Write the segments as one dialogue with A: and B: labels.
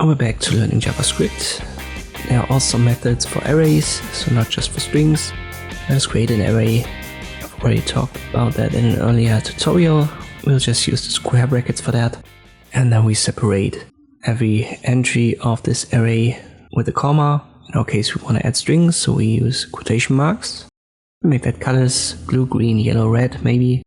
A: And we're back to learning JavaScript. There are also methods for arrays, so not just for strings. Let's create an array. I've already talked about that in an earlier tutorial. We'll just use the square brackets for that. And then we separate every entry of this array with a comma. In our case, we want to add strings, so we use quotation marks. We make that colors, blue, green, yellow, red, maybe.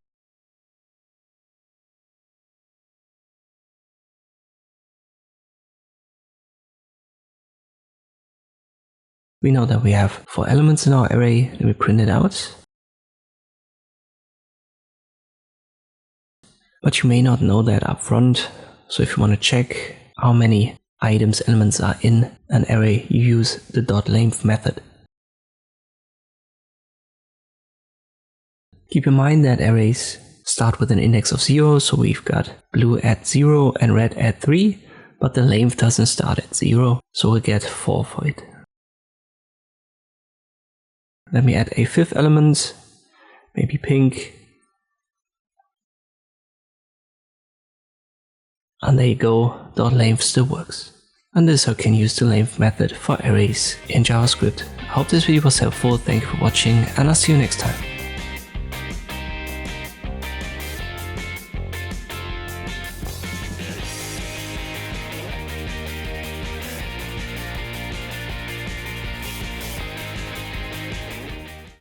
A: We know that we have 4 elements in our array, then we print it out. But you may not know that up front, so if you want to check how many elements are in an array, you use the .length method. Keep in mind that arrays start with an index of 0, so we've got blue at 0 and red at 3, but the length doesn't start at 0, so we'll get 4 for it. Let me add a 5th element, maybe pink. And there you go, .length still works. And this is how you can use the length method for arrays in JavaScript. I hope this video was helpful, thank you for watching, and I'll see you next time.